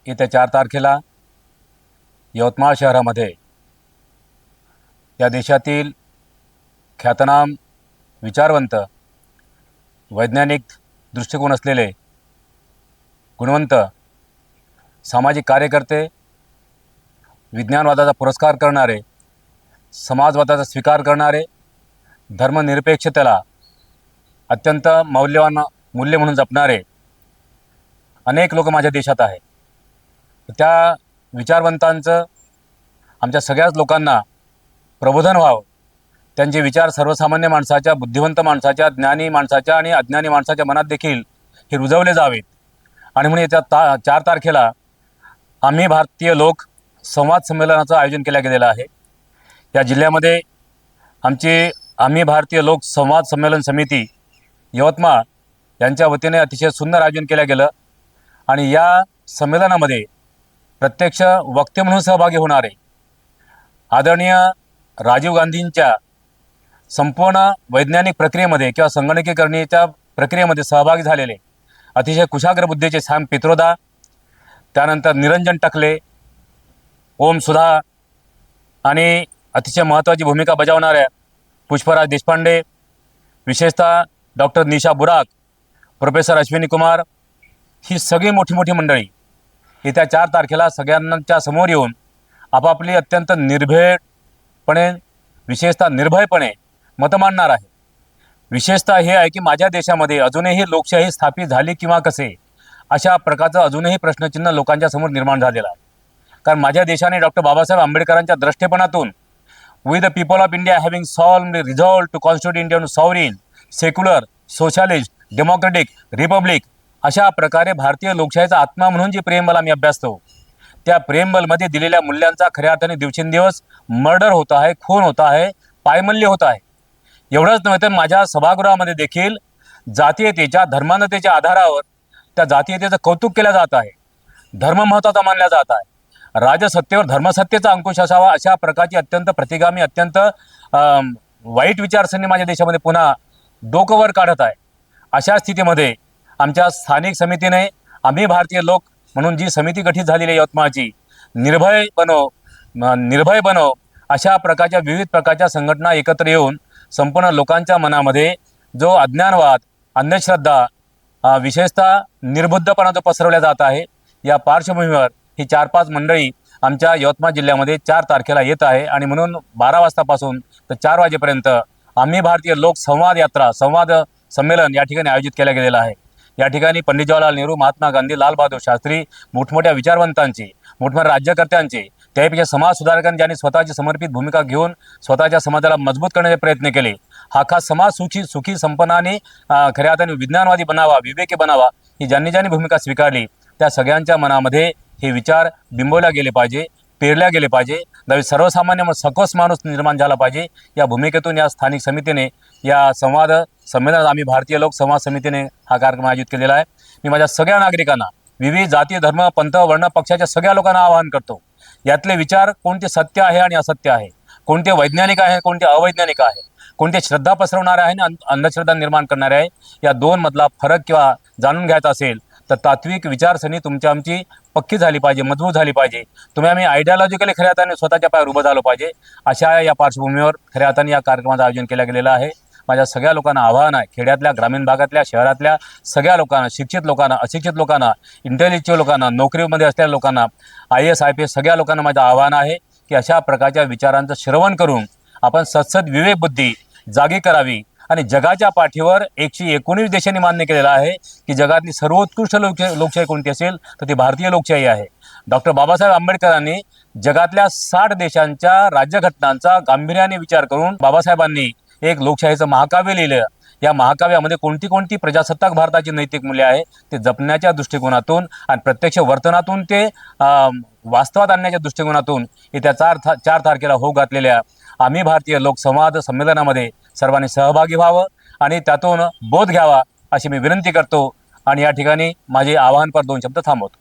येत्या 4 तारखेला यवतमाळ शहरामध्ये या देशातील ख्यातनाम विचारवंत, वैज्ञानिक दृष्टिकोन असलेले, गुणवंत सामाजिक कार्यकर्ते, विज्ञानवादाचा पुरस्कार करणारे, समाजवादाचा स्वीकार करणारे, धर्मनिरपेक्षतेला अत्यंत मौल्यवान मूल्य म्हणून जपणारे अनेक लोक माझ्या देशात आहे। त्या विचारवंतांचं आमच्या सगळ्याच लोकांना प्रबोधन व्हावं, त्यांचे विचार सर्वसामान्य माणसाच्या, बुद्धिवंत माणसाच्या, ज्ञानी माणसाच्या आणि अज्ञानी माणसाच्या मनात देखील हे रुजवले जावेत। आणि म्हणून येत्या 4 तारखेला आम्ही भारतीय लोक संवाद संमेलनाचं आयोजन केलं गेलेलं आहे। या जिल्ह्यामध्ये आमची आम्ही भारतीय लोक संवाद संमेलन समिती यवतमाळ यांच्या वतीने अतिशय सुंदर आयोजन केलं गेलं आणि या संमेलनामध्ये प्रत्यक्ष वक्ते म्हणून सहभागी होणारे आदरणीय राजीव गांधींच्या संपूर्ण वैज्ञानिक प्रक्रियेमध्ये किंवा संगणकीकरणीच्या प्रक्रियेमध्ये सहभागी झालेले अतिशय कुशाग्र बुद्धीचे सॅम पित्रोदा, त्यानंतर निरंजन टकले, ओम सुधा आणि अतिशय महत्त्वाची भूमिका बजावणाऱ्या पुष्पराज देशपांडे, विशेषतः डॉक्टर निशा बुराक, प्रोफेसर अश्विनी कुमार, ही सगळी मोठी मोठी मंडळी येत्या 4 तारखेला सगळ्यांच्या समोर येऊन आपापली अत्यंत निर्भयपणे, विशेषतः निर्भयपणे मतं मांडणार आहे। विशेषतः हे आहे की माझ्या देशामध्ये अजूनही लोकशाही स्थापित झाली किंवा कसे, अशा प्रकारचं अजूनही प्रश्नचिन्ह लोकांच्या समोर निर्माण झालेलं आहे। कारण माझ्या देशाने डॉक्टर बाबासाहेब आंबेडकरांच्या दृष्टिकोनातून we the people of India having solved resolve to constitute India sovereign, secular, socialist, democratic, republic, अशा प्रकारे भारतीय लोकशाहीचा आत्मा म्हणून जी प्रेमबल आम्ही अभ्यासतो, त्या प्रेमबलमध्ये दिलेल्या मूल्यांचा खऱ्या अर्थाने दिवसेंदिवस मर्डर होत आहे, खून होत आहे, पायमल्य होत आहे। एवढंच नव्हे तर माझ्या सभागृहामध्ये देखील जातीयतेच्या, धर्मांधतेच्या आधारावर त्या जातीयतेचं कौतुक केलं जात आहे, धर्म महत्त्वाचा मानला जात आहे, राजसत्तेवर धर्मसत्तेचा अंकुश असावा, अशा प्रकारची अत्यंत प्रतिगामी, अत्यंत वाईट विचारसरणी माझ्या देशामध्ये पुन्हा डोकं वर काढत आहे। अशा स्थितीमध्ये आमच्या स्थानिक समितीने आम्ही भारतीय लोक म्हणून जी समिती गठीत झालेली आहे यवतमाळची, निर्भय बनो अशा प्रकारच्या विविध प्रकारच्या संघटना एकत्र येऊन संपूर्ण लोकांच्या मनामध्ये जो अज्ञानवाद, अंधश्रद्धा, विशेषतः निर्बुद्धपणा जो पसरवला जात आहे, या पार्श्वभूमीवर ही 4-5 मंडळी आमच्या यवतमाळ जिल्ह्यामध्ये 4 तारखेला येत आहे। आणि म्हणून 12 वाजतापासून तर 4 वाजेपर्यंत आम्ही भारतीय लोक संवाद यात्रा, संवाद संमेलन या ठिकाणी आयोजित केलं गेलेलं आहे। या ठिकाणी पंडित जवाहरलाल नेहरू, महात्मा गांधी, लाल बहादूर शास्त्री, मोठमोठ्या विचारवंतांची, मोठमोठ्या राज्यकर्त्यांचे, त्यापेक्षा समाज सुधारकांनी ज्यांनी स्वतःची समर्पित भूमिका घेऊन स्वतःच्या समाजाला मजबूत करण्याचे प्रयत्न केले, हा खास समाज सुखी संपन्न आणि खऱ्या अर्थाने विज्ञानवादी बनावा, विवेकी बनावा, ही ज्यांनी ज्यांनी भूमिका स्वीकारली त्या सगळ्यांच्या मनामध्ये हे विचार बिंबवल्या गेले पाहिजे, पेरल्या गेले पाहिजे, सर्वसामान्य सकस माणूस निर्माण झाला पाहिजे। या भूमिकेतून या स्थानिक समितीने, या संवाद संमेलनात आम्ही भारतीय लोक संवाद समितीने हा कार्यक्रम आयोजित केलेला आहे। मी माझ्या सगळ्या नागरिकांना, विविध जाती, धर्म, पंथ, वर्ण, पक्षाच्या सगळ्या लोकांना आवाहन करतो, यातले विचार कोणते सत्य आहे आणि असत्य आहे, कोणते वैज्ञानिक आहे, कोणते अवैज्ञानिक आहे, कोणते श्रद्धा पसरवणारे आहे आणि अंधश्रद्धा निर्माण करणारे आहे, या दोन मधला फरक किंवा जाणून घ्यायचा असेल तर तात्विक विचारसरणी आमची पक्की झाली पाहिजे, मजबूत झाली पाहिजे। आम्ही आयडिओलॉजिकली खऱ्या अर्थाने स्वतःच्या पायावर उभं झालं पाहिजे, अशा या पार्श्वभूमीवर खऱ्या अर्थाने या कार्यक्रमाचं आयोजन केलं गेलेलं आहे। माझ्या सगळ्या लोकांना आवाहन आहे, खेड्यातल्या, ग्रामीण भागातल्या, शहरातल्या सगळ्या लोकांना, शिक्षित लोकांना, अशिक्षित लोकांना, इंटेलेक्च्युअल लोकांना, नोकरीमध्ये असलेल्या लोकांना, IAS IPS सगळ्या लोकांना माझं आवाहन आहे की अशा प्रकारच्या विचारांचं श्रवण करून आपण सत्सद विवेक बुद्धी जागी करावी। आणि जगाच्या पाठीवर 119 देशांनी मान्य केलेलं आहे की जगातली सर्वोत्कृष्ट लोकशाही कोणती असेल तर ती भारतीय लोकशाही आहे। डॉक्टर बाबासाहेब आंबेडकरांनी जगातल्या 60 देशांच्या राज्यघटनांचा गांभीर्याने विचार करून बाबासाहेबांनी एक लोकशाहीचं महाकाव्य लिहिलं। या महाकाव्यामध्ये कोणती प्रजासत्ताक भारताची नैतिक मूल्य आहे ते जपण्याच्या दृष्टिकोनातून आणि प्रत्यक्ष वर्तनातून ते वास्तवात आणण्याच्या दृष्टिकोनातून येत्या 4 तारखेला होऊ घातलेल्या आम्ही भारतीय लोक संवाद संमेलनामध्ये सर्वांनी सहभागी व्हावं आणि त्यातून बोध घ्यावा अशी मी विनंती करतो आणि या ठिकाणी माझे आवाहनपर 2 शब्द थांबवतो।